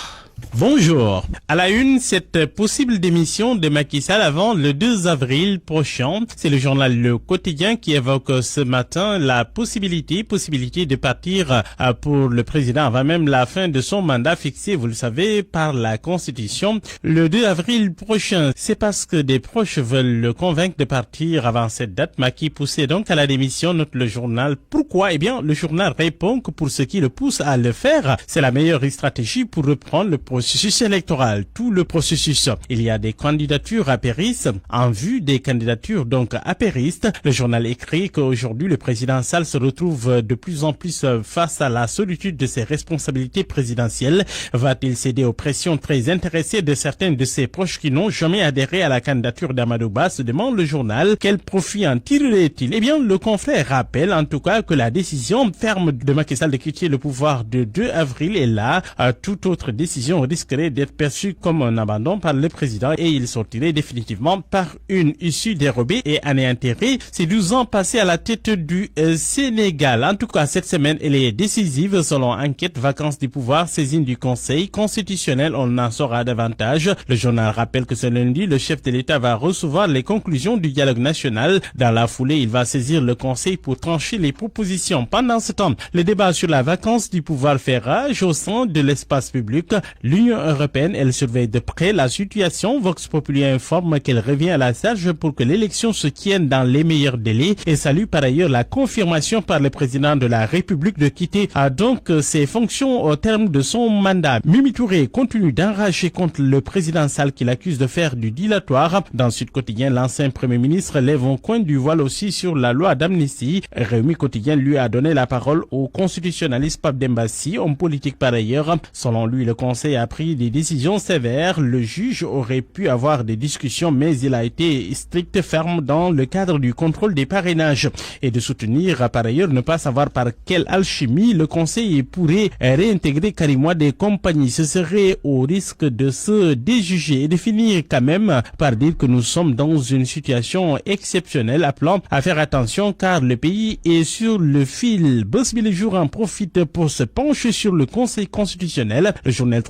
Bonjour. À la une, cette possible démission de Macky Sall avant le 2 avril prochain. C'est le journal Le Quotidien qui évoque ce matin la possibilité de partir pour le président avant même la fin de son mandat fixé, vous le savez, par la Constitution. Le 2 avril prochain, c'est parce que des proches veulent le convaincre de partir avant cette date. Macky poussait donc à la démission, note le journal. Pourquoi? Eh bien, le journal répond que pour ce qui le pousse à le faire, c'est la meilleure stratégie pour reprendre le processus électoral, tout le processus. Il y a des candidatures apéristes en vue des candidatures donc apéristes. Le journal écrit qu'aujourd'hui le président Sall se retrouve de plus en plus face à la solitude de ses responsabilités présidentielles. Va-t-il céder aux pressions très intéressées de certains de ses proches qui n'ont jamais adhéré à la candidature d'Amadou Ba, se demande le journal. Quel profit en tirerait-il? Eh bien, le confrère rappelle en tout cas que la décision ferme de Macky Sall de quitter le pouvoir de 2 avril est là. Toute autre décision risquerait d'être perçu comme un abandon par le président et il sortirait définitivement par une issue dérobée et anéantirait ses 12 ans passés à la tête du Sénégal. En tout cas, cette semaine, elle est décisive selon enquête. Vacances du pouvoir, saisine du Conseil constitutionnel, on en saura davantage. Le journal rappelle que ce lundi, le chef de l'État va recevoir les conclusions du dialogue national. Dans la foulée, il va saisir le Conseil pour trancher les propositions. Pendant ce temps, le débat sur la vacance du pouvoir fait rage au sein de l'espace public. L'Union européenne, elle surveille de près la situation. Vox Populi informe qu'elle revient à la charge pour que l'élection se tienne dans les meilleurs délais et salue par ailleurs la confirmation par le président de la République de quitter donc ses fonctions au terme de son mandat. Mimi Touré continue d'enrager contre le président Sall qui l'accuse de faire du dilatoire. Dans Sud Quotidien, l'ancien premier ministre lève un coin du voile aussi sur la loi d'amnistie. Rewmi Quotidien lui a donné la parole au constitutionnaliste Pape Demba Sy, homme politique par ailleurs. Selon lui, le Conseil a pris des décisions sévères. Le juge aurait pu avoir des discussions, mais il a été strict, ferme dans le cadre du contrôle des parrainages et de soutenir par ailleurs ne pas savoir par quelle alchimie le Conseil pourrait réintégrer Karim Wade et compagnie. Ce serait au risque de se déjuger et de finir quand même par dire que nous sommes dans une situation exceptionnelle, appelant à faire attention car le pays est sur le fil. Boss Bi Le Jour en profite pour se pencher sur le Conseil constitutionnel. Le journal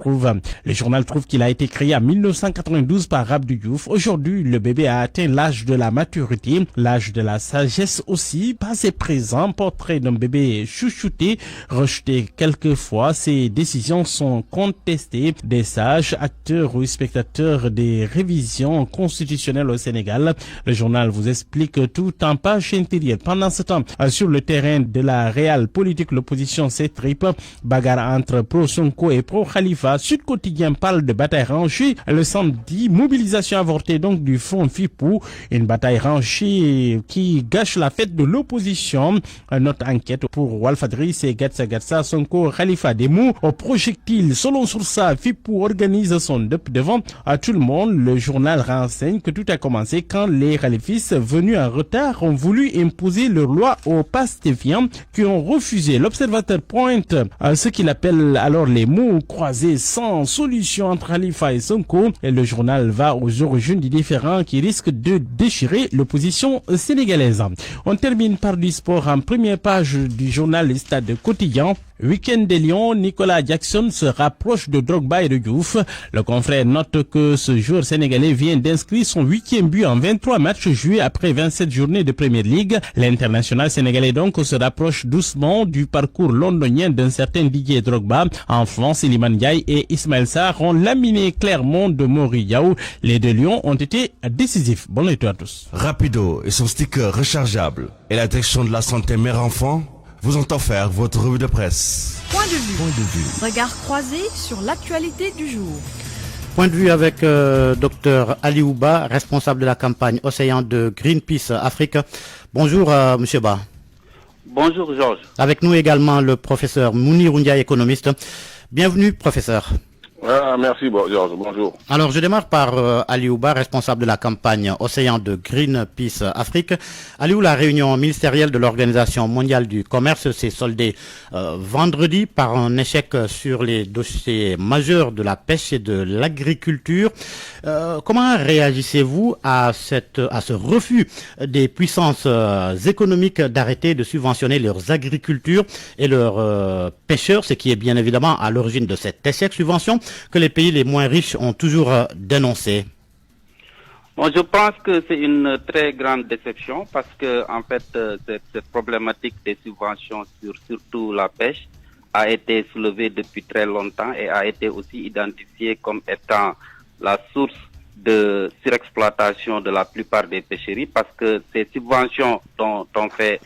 trouve qu'il a été créé en 1992 par Abdou Diouf. Aujourd'hui, le bébé a atteint l'âge de la maturité, l'âge de la sagesse aussi. Passé présent, portrait d'un bébé chouchouté, rejeté quelquefois. Ces décisions sont contestées des sages, acteurs ou spectateurs des révisions constitutionnelles au Sénégal. Le journal vous explique tout en page intérieure. Pendant ce temps, sur le terrain de la réelle politique, l'opposition s'étripe. Bagarre entre pro-Sonko et pro-Khalifa. Sud Quotidien parle de bataille rangée. Le samedi, mobilisation avortée donc du Front Fipou. Une bataille rangée qui gâche la fête de l'opposition. Notre enquête pour Walfadri, c'est Gatsa Sonko Khalifa. Des mots au projectile. Selon Source, Fipou organise son deup devant à tout le monde. Le journal renseigne que tout a commencé quand les khalifistes venus en retard ont voulu imposer leur loi aux pastéfiants qui ont refusé. L'observateur pointe à ce qu'il appelle alors les mots croisés sans solution entre Khalifa et Sonko. Et le journal va aux origines du différend qui risque de déchirer l'opposition sénégalaise. On termine par du sport en première page du journal Stade Quotidien. Week-end des Lions, Nicolas Jackson se rapproche de Drogba et de Diouf. Le confrère note que ce joueur sénégalais vient d'inscrire son 8e but en 23 matchs joués après 27 journées de Premier League. L'international sénégalais donc se rapproche doucement du parcours londonien d'un certain Didier Drogba. En France, Iliman Ndiaye et Ismaël Sarr ont laminé Clermont de Moriyaou. Les deux Lions ont été décisifs. Bonne nuit à tous. Rapido et son sticker rechargeable et la direction de la santé mère-enfant vous ont offert votre revue de presse. Point de vue. Regard croisé sur l'actualité du jour. Point de vue avec Dr Ali Ouba, responsable de la campagne Océan de Greenpeace Afrique. Bonjour Monsieur Ba. Bonjour Georges. Avec nous également le professeur Mounir Ndiaye, économiste. Bienvenue professeur. Merci Georges, bonjour. Alors je démarre par Ali Ouba, responsable de la campagne Océan de Greenpeace Afrique. Aliou, la réunion ministérielle de l'Organisation mondiale du commerce s'est soldée vendredi par un échec sur les dossiers majeurs de la pêche et de l'agriculture. Comment réagissez-vous à ce refus des puissances économiques d'arrêter de subventionner leurs agriculteurs et leurs pêcheurs, ce qui est bien évidemment à l'origine de cet échec subvention que les pays les moins riches ont toujours dénoncé? Bon, je pense que c'est une très grande déception parce que en fait cette problématique des subventions sur surtout la pêche a été soulevée depuis très longtemps et a été aussi identifiée comme étant la source de surexploitation de la plupart des pêcheries parce que ces subventions dont on fait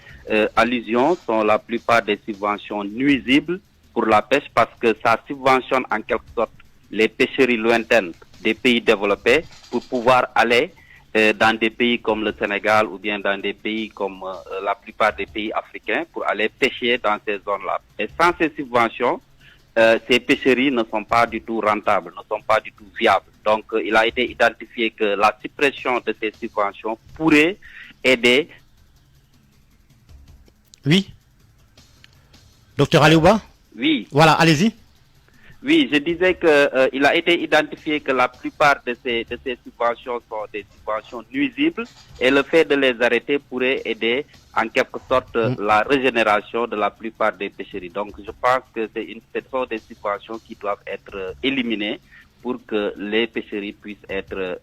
allusion sont la plupart des subventions nuisibles pour la pêche parce que ça subventionne en quelque sorte les pêcheries lointaines des pays développés pour pouvoir aller dans des pays comme le Sénégal ou bien dans des pays comme la plupart des pays africains pour aller pêcher dans ces zones-là. Et sans ces subventions, ces pêcheries ne sont pas du tout rentables, ne sont pas du tout viables. Donc il a été identifié que la suppression de ces subventions pourrait aider. Oui. Docteur Aliouba? Oui. Voilà, allez-y. Oui, je disais que il a été identifié que la plupart de ces subventions sont des subventions nuisibles et le fait de les arrêter pourrait aider en quelque sorte la régénération de la plupart des pêcheries. Donc je pense que ce sont des subventions qui doivent être éliminées pour que les pêcheries puissent être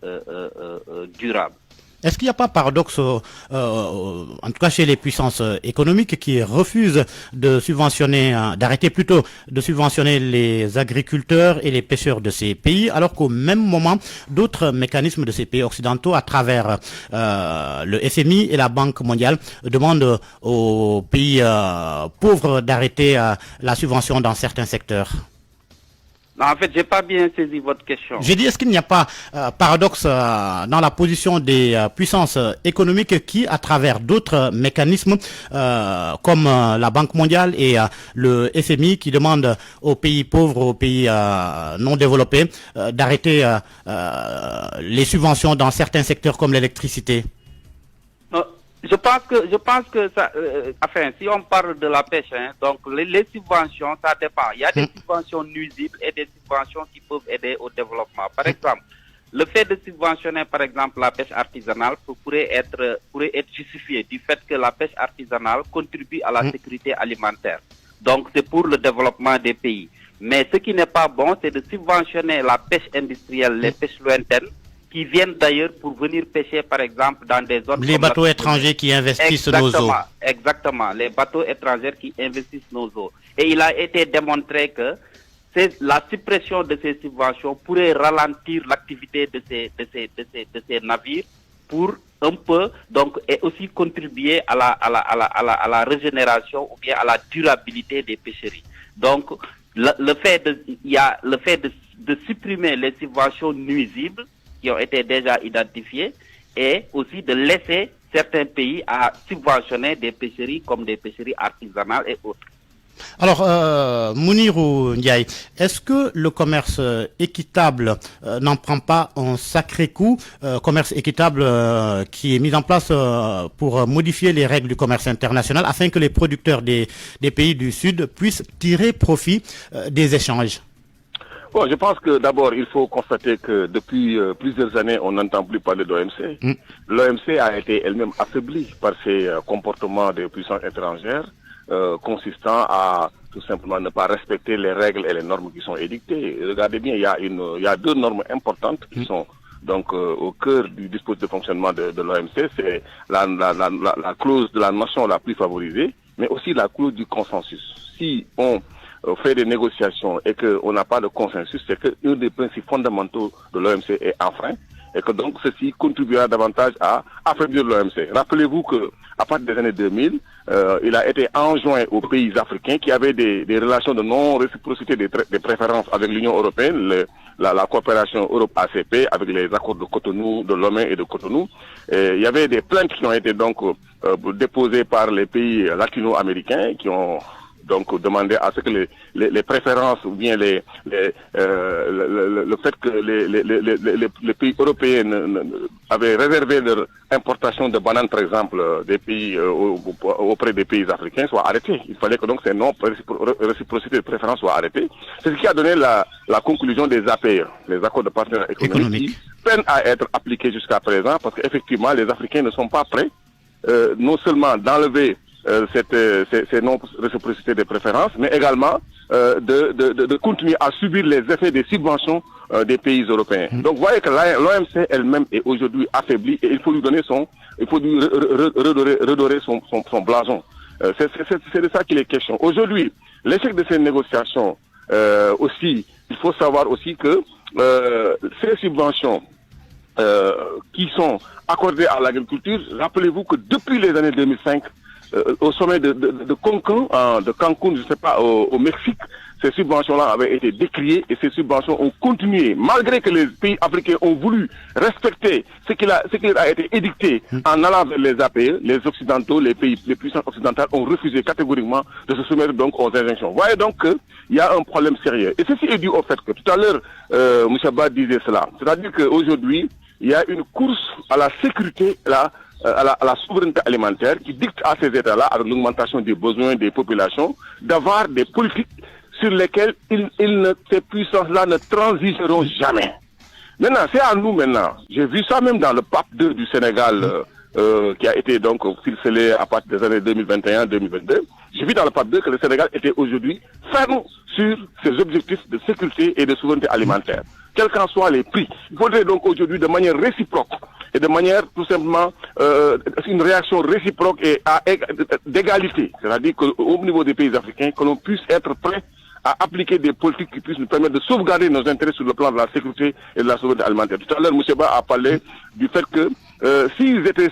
durables. Est-ce qu'il n'y a pas paradoxe, en tout cas chez les puissances économiques, qui refusent de subventionner, d'arrêter plutôt de subventionner les agriculteurs et les pêcheurs de ces pays, alors qu'au même moment, d'autres mécanismes de ces pays occidentaux, à travers le FMI et la Banque mondiale, demandent aux pays pauvres d'arrêter la subvention dans certains secteurs? Non, en fait, j'ai pas bien saisi votre question. J'ai dit, est-ce qu'il n'y a pas paradoxe dans la position des puissances économiques qui, à travers d'autres mécanismes comme la Banque mondiale et le FMI, qui demandent aux pays pauvres, aux pays non développés, d'arrêter les subventions dans certains secteurs comme l'électricité? Je pense que ça, enfin, si on parle de la pêche, donc les subventions, ça dépend. Il y a des subventions nuisibles et des subventions qui peuvent aider au développement. Par exemple, le fait de subventionner, par exemple, la pêche artisanale pourrait être justifié du fait que la pêche artisanale contribue à la sécurité alimentaire. Donc, c'est pour le développement des pays. Mais ce qui n'est pas bon, c'est de subventionner la pêche industrielle, les pêches lointaines, qui viennent d'ailleurs pour venir pêcher, par exemple, dans des zones... Les bateaux étrangers qui investissent nos eaux. Exactement, les bateaux étrangers qui investissent nos eaux. Et il a été démontré que la suppression de ces subventions pourrait ralentir l'activité de ces navires pour un peu, donc, et aussi contribuer à la régénération ou bien à la durabilité des pêcheries. Donc, le fait de supprimer les subventions nuisibles qui ont été déjà identifiés et aussi de laisser certains pays à subventionner des pêcheries comme des pêcheries artisanales et autres. Alors, Mounir Ndiaye, est-ce que le commerce équitable n'en prend pas un sacré coup, commerce équitable qui est mis en place pour modifier les règles du commerce international afin que les producteurs des pays du Sud puissent tirer profit des échanges? Bon, je pense que d'abord, il faut constater que depuis plusieurs années, on n'entend plus parler de l'OMC. L'OMC a été elle-même affaiblie par ses comportements des puissances étrangères consistant à tout simplement ne pas respecter les règles et les normes qui sont édictées. Regardez bien, il y a 2 normes importantes qui sont donc au cœur du dispositif de fonctionnement de l'OMC. C'est la clause de la nation la plus favorisée, mais aussi la clause du consensus. Si on fait des négociations et qu'on n'a pas de consensus, c'est qu'un des principes fondamentaux de l'OMC est enfreint et que donc ceci contribuera davantage à affaiblir l'OMC. Rappelez-vous que à partir des années 2000, il a été enjoint aux pays africains qui avaient des relations de non-réciprocité des préférences avec l'Union européenne, la coopération Europe-ACP, avec les accords de Cotonou, de Lomé et de Cotonou. Il y avait des plaintes qui ont été donc déposées par les pays latino-américains qui ont donc demander à ce que les préférences ou bien le fait que les pays européens avaient réservé leur importation de bananes, par exemple, des pays auprès des pays africains soient arrêtés. Il fallait que donc ces non-réciprocités de préférences soient arrêtées. C'est ce qui a donné la conclusion des APE, les accords de partenariat économique, qui peinent à être appliqués jusqu'à présent parce qu'effectivement les Africains ne sont pas prêts non seulement d'enlever ces non-réciprocités de préférences, mais également de continuer à subir les effets des subventions des pays européens. Donc, vous voyez que l'OMC elle-même est aujourd'hui affaiblie et il faut lui donner redorer son blason. C'est de ça qu'il est question. Aujourd'hui, l'échec de ces négociations aussi, il faut savoir aussi que ces subventions qui sont accordées à l'agriculture, rappelez-vous que depuis les années 2005, au sommet de Cancun, je sais pas, au Mexique, ces subventions-là avaient été décriées et ces subventions ont continué, malgré que les pays africains ont voulu respecter ce qui a été édicté en allant vers les APE, les Occidentaux, les puissances occidentales ont refusé catégoriquement de se soumettre donc aux injonctions. Vous voyez donc qu'il y a un problème sérieux. Et ceci est dû au fait que tout à l'heure, M. Ba disait cela. C'est-à-dire qu'aujourd'hui, il y a une course à la sécurité, à la souveraineté alimentaire qui dicte à ces États-là, avec l'augmentation des besoins des populations, d'avoir des politiques sur lesquelles ces puissances-là ne transigeront jamais. Maintenant, c'est à nous maintenant. J'ai vu ça même dans le PAP 2 du Sénégal, qui a été donc ficelé à partir des années 2021-2022. J'ai vu dans le PAP 2 que le Sénégal était aujourd'hui ferme sur ses objectifs de sécurité et de souveraineté alimentaire, quels qu'en soient les prix. Il faudrait donc aujourd'hui de manière réciproque et de manière tout simplement une réaction réciproque et d'égalité, c'est-à-dire qu'au niveau des pays africains, que l'on puisse être prêt à appliquer des politiques qui puissent nous permettre de sauvegarder nos intérêts sur le plan de la sécurité et de la souveraineté alimentaire. Tout à l'heure, M. Ba a parlé du fait que si elles étaient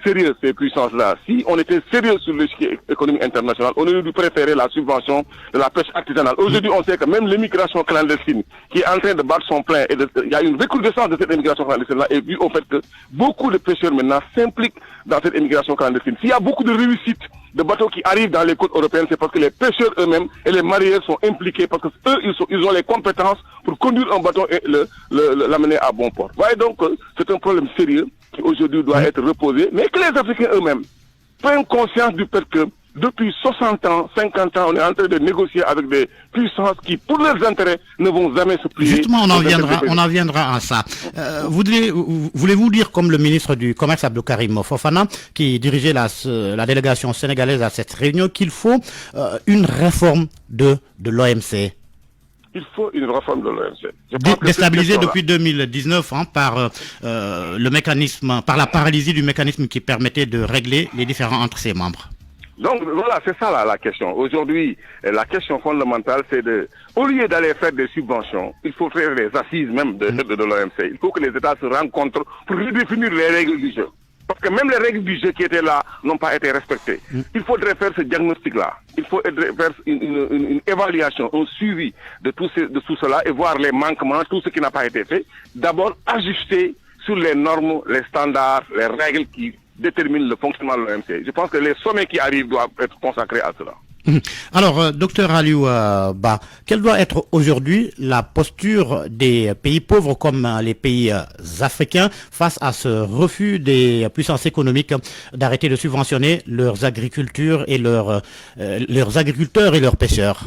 sérieuses, ces puissances-là, si on était sérieux sur l'échiquier économique international, on aurait dû préférer la subvention de la pêche artisanale. Aujourd'hui, on sait que même l'immigration clandestine, qui est en train de battre son plein, il y a une recrudescence de cette immigration clandestine-là, et vu au fait que beaucoup de pêcheurs maintenant s'impliquent dans cette immigration clandestine. S'il y a beaucoup de réussites de bateaux qui arrivent dans les côtes européennes, c'est parce que les pêcheurs eux-mêmes et les mareyeurs sont impliqués, parce que eux, ils ont les compétences pour conduire un bateau et l'amener à bon port. Vous voyez donc, c'est un problème sérieux qui aujourd'hui doit être reposé, mais que les Africains eux-mêmes prennent conscience du fait que depuis 60 ans, 50 ans, on est en train de négocier avec des puissances qui, pour leurs intérêts, ne vont jamais se plier. Justement, on en viendra à ça. Voulez-vous dire, comme le ministre du Commerce, Abdou Karim Fofana, qui dirigeait la délégation sénégalaise à cette réunion, qu'il faut une réforme de l'OMC? Il faut une réforme de l'OMC. Déstabilisé depuis 2019 par le mécanisme, par la paralysie du mécanisme qui permettait de régler les différends entre ses membres. Donc voilà, c'est ça la question. Aujourd'hui, la question fondamentale, c'est au lieu d'aller faire des subventions, il faut faire des assises même de l'OMC. Il faut que les États se rencontrent pour redéfinir les règles du jeu. Parce que même les règles du jeu qui étaient là n'ont pas été respectées. Il faudrait faire ce diagnostic-là. Il faudrait faire une évaluation, un suivi de tout cela et voir les manquements, tout ce qui n'a pas été fait. D'abord, ajuster sur les normes, les standards, les règles qui déterminent le fonctionnement de l'OMC. Je pense que les sommets qui arrivent doivent être consacrés à cela. Alors, docteur Aliou Ba, quelle doit être aujourd'hui la posture des pays pauvres comme les pays africains face à ce refus des puissances économiques d'arrêter de subventionner leurs agricultures et leurs agriculteurs et leurs pêcheurs?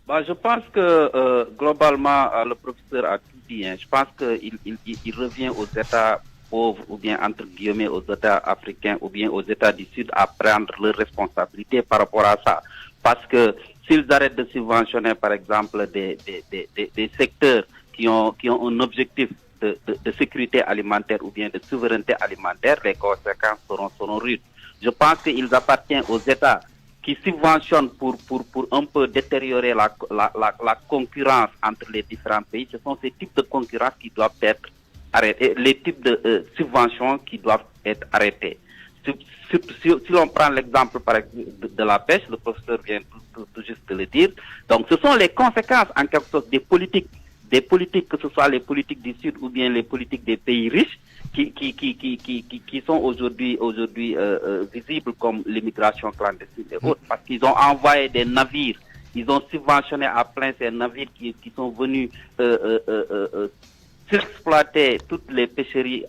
Je pense que globalement, le professeur a tout dit. Je pense qu'il revient aux États pauvres ou bien entre guillemets aux États africains ou bien aux États du Sud à prendre leurs responsabilités par rapport à ça. Parce que s'ils arrêtent de subventionner par exemple des secteurs qui ont un objectif de sécurité alimentaire ou bien de souveraineté alimentaire, les conséquences seront rudes. Je pense qu'il appartient aux États qui subventionnent pour un peu détériorer la concurrence entre les différents pays. Ce sont ces types de concurrence qui doivent être arrêtés, les types de subventions qui doivent être arrêtés. Si l'on prend l'exemple de la pêche, le professeur vient tout juste de le dire, donc ce sont les conséquences en quelque sorte des politiques, que ce soit les politiques du Sud ou bien les politiques des pays riches, qui sont aujourd'hui visibles comme l'immigration clandestine et autres, parce qu'ils ont envoyé des navires, ils ont subventionné à plein ces navires qui sont venus surexploiter toutes les pêcheries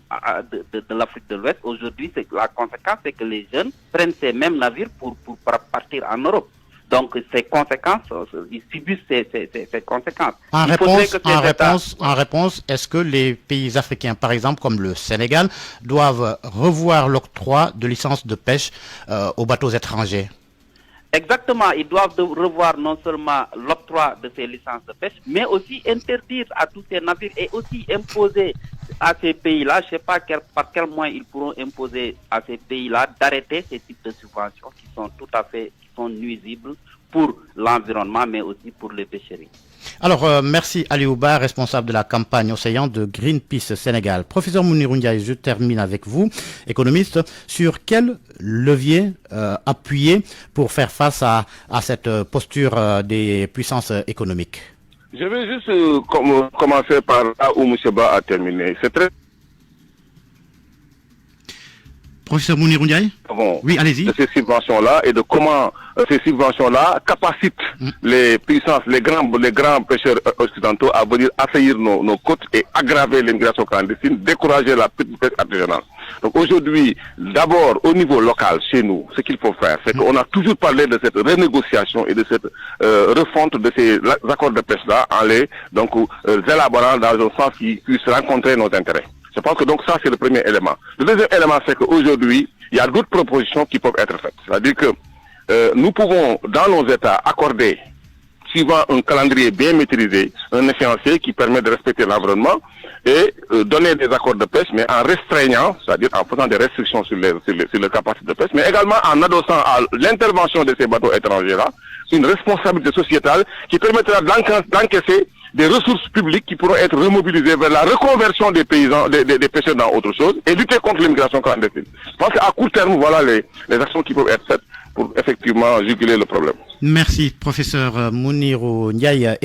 de l'Afrique de l'Ouest. Aujourd'hui, la conséquence, c'est que les jeunes prennent ces mêmes navires pour partir en Europe. Donc, ces conséquences, ils subissent ces conséquences. En réponse, est-ce que les pays africains, par exemple, comme le Sénégal, doivent revoir l'octroi de licences de pêche aux bateaux étrangers? Exactement, ils doivent revoir non seulement l'octroi de ces licences de pêche, mais aussi interdire à tous ces navires et aussi imposer à ces pays-là, je ne sais pas par quel moyen ils pourront imposer à ces pays-là d'arrêter ces types de subventions qui sont nuisibles pour l'environnement, mais aussi pour les pêcheries. Alors, merci Ali Ouba, responsable de la campagne Océan de Greenpeace Sénégal. Professeur Mounirou Ndiaye, je termine avec vous, économiste. Sur quel levier appuyer pour faire face à cette posture des puissances économiques? Je vais juste commencer par là où M. Ba a terminé. C'est très... Professeur Mounirou Ndiaye? Oui, allez-y. De ces subventions-là et de comment ces subventions-là capacitent les puissances, les grands pêcheurs occidentaux à venir assaillir nos côtes et aggraver l'immigration clandestine, décourager la petite pêche artisanale. Donc aujourd'hui, d'abord au niveau local, chez nous, ce qu'il faut faire, c'est qu'on a toujours parlé de cette renégociation et de cette refonte de ces accords de pêche-là en les élaborant dans un sens qui puisse rencontrer nos intérêts. Je pense que donc ça c'est le premier élément. Le deuxième élément, c'est qu'aujourd'hui, il y a d'autres propositions qui peuvent être faites. C'est-à-dire que nous pouvons, dans nos États, accorder, suivant un calendrier bien maîtrisé, un échéancier qui permet de respecter l'environnement et donner des accords de pêche, mais en restreignant, c'est-à-dire en faisant des restrictions sur les capacités de pêche, mais également en adossant à l'intervention de ces bateaux étrangers-là une responsabilité sociétale qui permettra d'encaisser des ressources publiques qui pourront être remobilisées vers la reconversion des paysans, des pêcheurs dans autre chose et lutter contre l'immigration clandestine. Je pense qu'à court terme, voilà les actions qui peuvent être faites pour effectivement juguler le problème. Merci, professeur Mounirou Ndiaye.